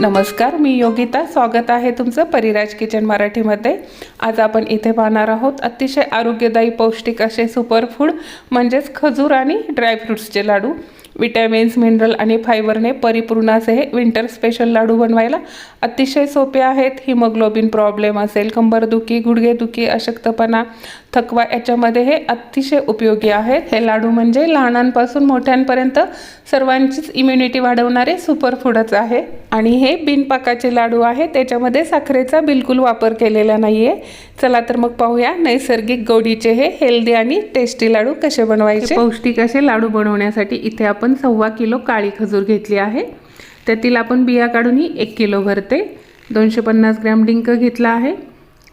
नमस्कार, मी योगिता. स्वागत आहे तुमचं परिराज किचन मराठीमध्ये. आज आपण इथे पाहणार आहोत अतिशय आरोग्यदायी पौष्टिक असे सुपरफूड म्हणजेच खजूर आणि ड्रायफ्रूट्सचे लाडू. विटॅमिन्स, मिनरल आणि फायबरने परिपूर्ण असे हे विंटर स्पेशल लाडू बनवायला अतिशय सोपे आहेत. हिमोग्लोबिन प्रॉब्लेम असेल, कंबरदुखी, गुडघेदुखी, अशक्तपणा, थकवा याच्यामध्ये हे अतिशय उपयोगी आहेत. हे लाडू म्हणजे लहानांपासून मोठ्यांपर्यंत सर्वांचीच इम्युनिटी वाढवणारे सुपरफूडच आहे. आणि हे बिनपाकाचे लाडू आहे, त्याच्यामध्ये साखरेचा बिलकुल वापर केलेला नाही आहे. चला तर मग पाहूया नैसर्गिक गोडीचे हे हेल्दी आणि टेस्टी लाडू कसे बनवायचे. पौष्टिक असे लाडू बनवण्यासाठी इथे आपण 1.25 किलो काळी खजूर घेतली आहे. त्यातील आपण बिया काढून ही 1 किलो भरते. 250 ग्रॅम डिंक घेतला आहे.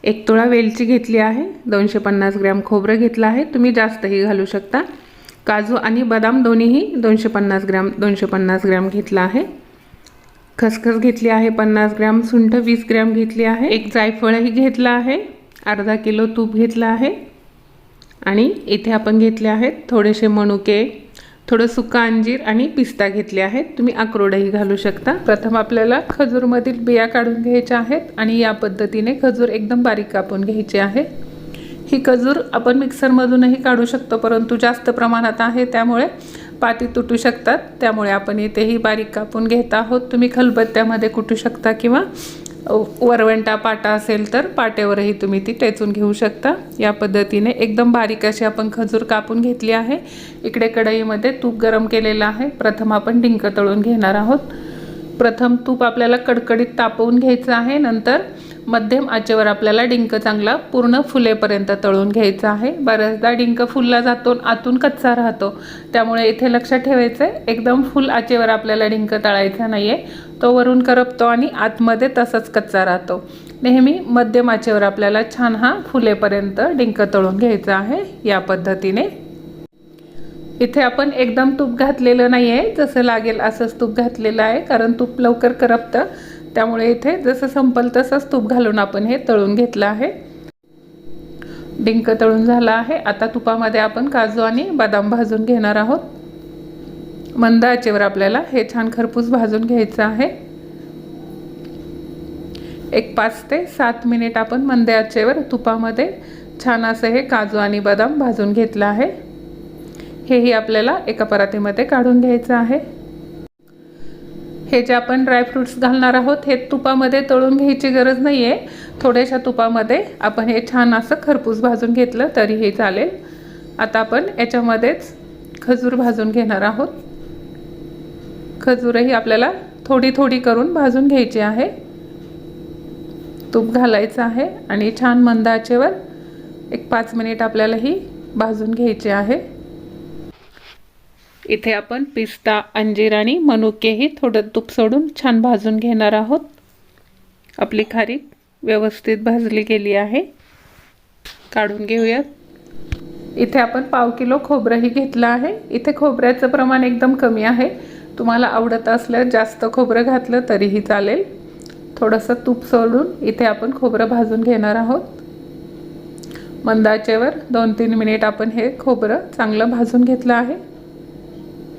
1 तोळा वेलची घेतली आहे. 250 ग्रॅम खोबरं घेतलं आहे, तुम्ही जास्तही घालू शकता. काजू आणि बदाम दोन्हीही 250 ग्रॅम घेतला आहे. खसखस घेतली आहे 50 ग्रॅम. सुंठ 20 ग्रॅम घेतली आहे. 1 जायफळही घेतला आहे. अर्धा किलो तूप घेतलं आहे. आणि इथे आपण घेतले आहेत थोडेसे मनुके, थोडं सुका अंजीर आणि पिस्ता घेतले आहेत, तुम्ही अक्रोडही घालू शकता. प्रथम आपल्याला खजूरमधील बिया काढून घ्यायच्या आहेत आणि या पद्धतीने खजूर एकदम बारीक कापून घ्यायची आहे. ही खजूर आपण मिक्सरमधूनही काढू शकतो, परंतु जास्त प्रमाणात आहे त्यामुळे पाती तुटू शकतात, त्यामुळे आपण इथेही बारीक कापून घेत आहोत. तुम्ही खलबत्त्यामध्ये कुटू शकता किंवा वरवंटा पाटा असेल तर पाट्यावरही तुम्ही ती टेचून घेऊ शकता. या पद्धतीने एकदम बारीक अशी आपण खजूर कापून घेतली आहे. इकडे कढईमध्ये तूप गरम केलेलं आहे. प्रथम आपण डिंक तळून घेणार आहोत. प्रथम तूप आपल्याला कडकडीत तापवून घ्यायचं आहे. नंतर मध्यम आचेवर आपल्याला डिंक चांगला पूर्ण फुलेपर्यंत तळून घ्यायचा आहे. बऱ्याचदा डिंक फुलला जातो, आतून कच्चा राहतो, त्यामुळे इथे लक्षात ठेवायचं आहे एकदम फुल आचेवर आपल्याला डिंक तळायचा नाही आहे. तो वरून करपतो आणि आतमध्ये तसंच कच्चा राहतो. नेहमी मध्यम आचेवर आपल्याला छान हा फुलेपर्यंत डिंक तळून घ्यायचा आहे. या पद्धतीने इथे आपण एकदम तूप घातलेलं नाही आहे, जसं लागेल असंच तूप घातलेलं आहे, कारण तूप लवकर करपतं. त्यामुळे इथे जसं संपल तसंच तूप घालून आपण हे तळून घेतलं आहे. डिंक तळून झाला आहे. आता तुपामध्ये आपण काजू आणि बदाम भाजून घेणार आहोत. मंद आचेवर आपल्याला हे छान खरपूस भाजून घ्यायचं आहे. एक 5 ते 7 मिनिट आपण मंद आचेवर तुपामध्ये छान असं हे काजू आणि बदाम भाजून घेतलं आहे. हेही आपल्याला एका परातीमध्ये काढून घ्यायचं आहे. हे जे आपण ड्रायफ्रूट्स घालणार आहोत हे तुपामध्ये तळून घ्यायची गरज नाही आहे. थोड्याशा तुपामध्ये आपण हे छान असं खरपूस भाजून घेतलं तरीही चालेल. आता आपण याच्यामध्येच खजूर भाजून घेणार आहोत. खजूरही आपल्याला थोडी थोडी करून भाजून घ्यायची आहे. तूप घालायचं आहे आणि छान मंद आचेवर एक 5 मिनिट आपल्याला ही भाजून घ्यायची आहे. इथे आपण पिस्ता, अंजीर आणि मनुकेही थोडं तूप सोडून छान भाजून घेणार आहोत. आपली खारीक व्यवस्थित भाजली गेली आहे, काढून घेऊयात. इथे आपण 1/2 किलो खोबरंही घेतलं आहे. इथे खोबऱ्याचं प्रमाण एकदम कमी आहे, तुम्हाला आवडत असल्यास जास्त खोबरं घातलं तरीही चालेल. थोडंसं तूप सोडून इथे आपण खोबरं भाजून घेणार आहोत. मंद आचेवर 2-3 मिनिट आपण हे खोबरं चांगलं भाजून घेतलं आहे.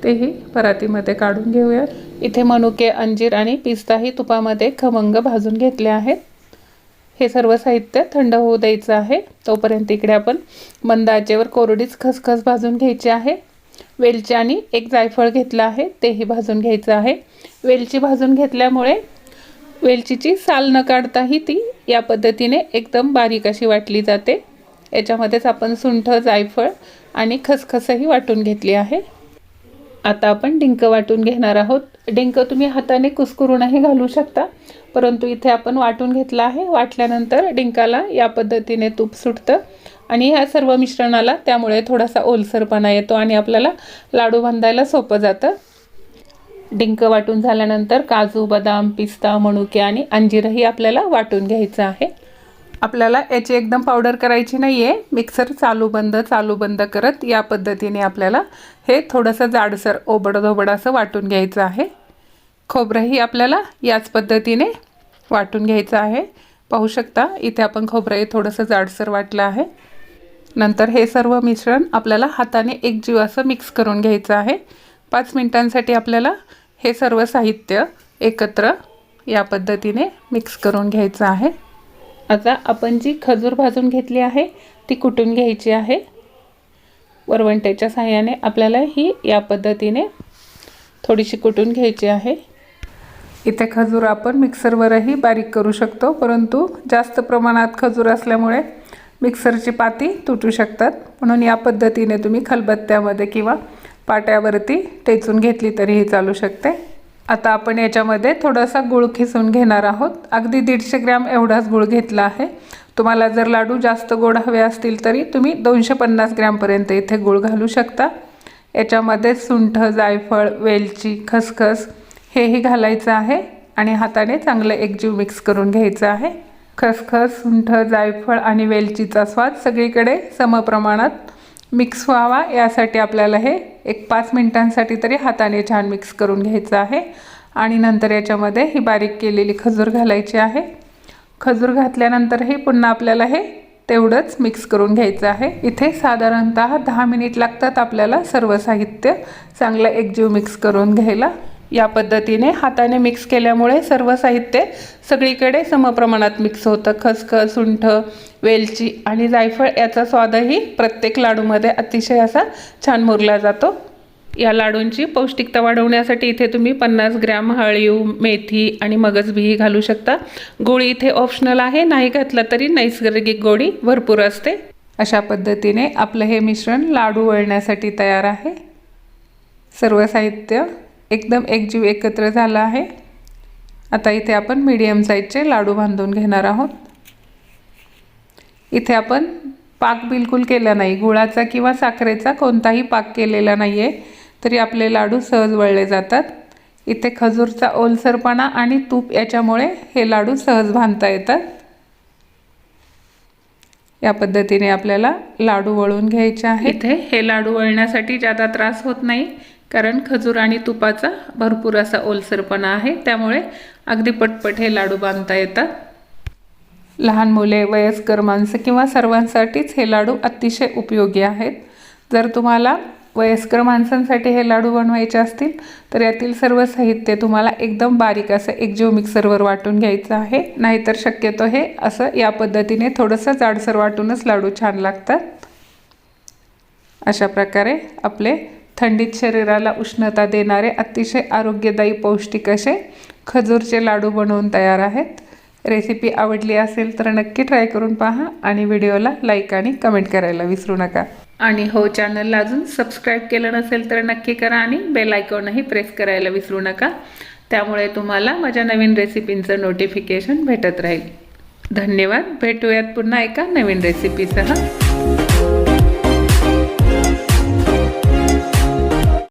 तेही परातीमध्ये काढून घेऊयात. इथे मनुके, अंजीर आणि पिस्ताही तुपामध्ये खमंग भाजून घेतले आहेत. हे सर्व साहित्य थंड होऊ द्यायचं आहे. तोपर्यंत इकडे आपण मंद आचेवर कोरडीच खसखस भाजून घ्यायची आहे. वेलची आणि 1 जायफळ घेतलं आहे, तेही भाजून घ्यायचं आहे. वेलची भाजून घेतल्यामुळे वेलचीची साल न काढताही ती या पद्धतीने एकदम बारीक अशी वाटली जाते. याच्यामध्येच आपण सुंठ, जायफळ आणि खसखसही वाटून घेतली आहे. आता आपण डिंक वाटून घेणार आहोत. डिंक तुम्ही हाताने कुस्करूनही घालू शकता, परंतु इथे आपण वाटून घेतला आहे. वाटल्यानंतर डिंकाला या पद्धतीने तूप सुटतं आणि ह्या सर्व मिश्रणाला त्यामुळे थोडासा ओलसरपणा येतो आणि आपल्याला लाडू बांधायला सोपं जातं. डिंक वाटून झाल्यानंतर काजू, बदाम, पिस्ता, मनुके आणि अंजीरही आपल्याला वाटून घ्यायचं आहे. आपल्याला याची एकदम पावडर करायची नाही आहे. मिक्सर चालू बंद करत या पद्धतीने आपल्याला हे थोडंसं जाडसर ओबडधोबड असं वाटून घ्यायचं आहे. खोबरंही आपल्याला याच पद्धतीने वाटून घ्यायचं आहे. पाहू शकता इथे आपण खोबरंही थोडंसं जाडसर वाटलं आहे. नंतर हे सर्व मिश्रण आपल्याला हाताने एकजीव असं मिक्स करून घ्यायचं आहे. 5 मिनिटांसाठी आपल्याला हे सर्व साहित्य एकत्र या पद्धतीने मिक्स करून घ्यायचं आहे। आता आपण जी खजूर भाजून घेतली आहे ती कुटून घ्यायची आहे। वरवंट्याच्या साहाय्याने आपल्याला ही या पद्धतीने थोडीशी कुटून घ्यायची आहे। इथे खजूर आपण मिक्सरवरही बारीक करू शकतो, परंतु जास्त प्रमाणात खजूर असल्यामुळे मिक्सरची पाती तुटू शकतात, म्हणून या पद्धतीने तुम्ही खलबत्त्यामध्ये किंवा पाट्यावरती टेचून घेतली तरीही चालू शकते। आता आपण याच्यामध्ये थोडासा गूळ खिसून घेणार आहोत। अगदी 150 ग्रॅम एवढाच गूळ घेतला आहे। तुम्हाला जर लाडू जास्त गोड हवे असतील तरी तुम्ही 250 ग्रॅमपर्यंत इथे गूळ घालू शकता। याच्यामध्ये सुंठ, जायफळ, वेलची, खसखस हेही घालायचं आहे आणि हाताने चांगलं एकजीव मिक्स करून घ्यायचं आहे। खसखस, सुंठ, जायफळ आणि वेलचीचा स्वाद सगळीकडे समप्रमाणात मिक्स व्हावा यासाठी आपल्याला हे 5 मिनिटांसाठी तरी हाताने छान मिक्स करून घ्यायचं आहे। आणि नंतर याच्यामध्ये ही बारीक केलेली खजूर घालायची आहे। खजूर घातल्यानंतरही पुन्हा आपल्याला हे तेवढंच मिक्स करून घ्यायचं आहे। इथे साधारणतः 10 मिनिट लागतात आपल्याला सर्व साहित्य चांगलं एकजीव मिक्स करून घ्यायला। या पद्धतीने हाताने मिक्स केल्यामुळे सर्व साहित्य सगळीकडे समप्रमाणात मिक्स होतं। खसखस, सुंठ, वेलची आणि जायफळ याचा स्वादही प्रत्येक लाडूमध्ये अतिशय असा छान मुरला जातो। या लाडूंची पौष्टिकता वाढवण्यासाठी इथे तुम्ही 50 ग्रॅम हळीव, मेथी आणि मगजबीही घालू शकता। गोळी इथे ऑप्शनल आहे, नाही घातला तरी नैसर्गिक गोळी भरपूर असते। अशा पद्धतीने आपलं हे मिश्रण लाडू वळण्यासाठी तयार आहे। सर्व साहित्य एकदम एकजीव एकत्र झालं आहे। आता इथे आपण मीडियम साईजचे लाडू बांधून घेणार आहोत। इथे आपण पाक बिलकुल केला नाही, गुळाचा किंवा साखरेचा कोणताही पाक केलेला नाही आहे, तरी आपले लाडू सहज वळले जातात। इथे खजूरचा ओलसरपणा आणि तूप याच्यामुळे हे लाडू सहज बांधता येतात। या पद्धतीने आपल्याला लाडू वळून घ्यायचे आहेत। इथे हे लाडू वळण्यासाठी जादा त्रास होत नाही, कारण खजूर आणि तुपाचा भरपूर असा ओलसरपणा आहे, त्यामुळे अगदी पटपट हे लाडू बांधता येतात। लहान मुले, वयस्कर माणसं किंवा सर्वांसाठीच हे लाडू अतिशय उपयोगी आहेत। जर तुम्हाला वयस्कर माणसांसाठी हे लाडू बनवायचे असतील तर यातील सर्व साहित्य तुम्हाला एकदम बारीक असं एकजीव मिक्सरवर वाटून घ्यायचं आहे, नाहीतर शक्यतो हे असं या पद्धतीने थोडंसं जाडसर वाटूनच लाडू छान लागतात। अशा प्रकारे आपले थंडीत शरीराला उष्णता देणारे अतिशय आरोग्यदायी पौष्टिक असे खजूरचे लाडू बनवून तयार आहेत। रेसिपी आवडली असेल तर नक्की ट्राय करून पहा आणि व्हिडिओला लाईक आणि कमेंट करायला विसरू नका। आणि हो, चॅनलला अजून सबस्क्राईब केलं नसेल तर नक्की करा आणि बेल आयकॉनही प्रेस करायला विसरू नका, त्यामुळे तुम्हाला माझ्या नवीन रेसिपींचं नोटिफिकेशन भेटत राहील। धन्यवाद। भेटूयात पुन्हा एका नवीन रेसिपीसह।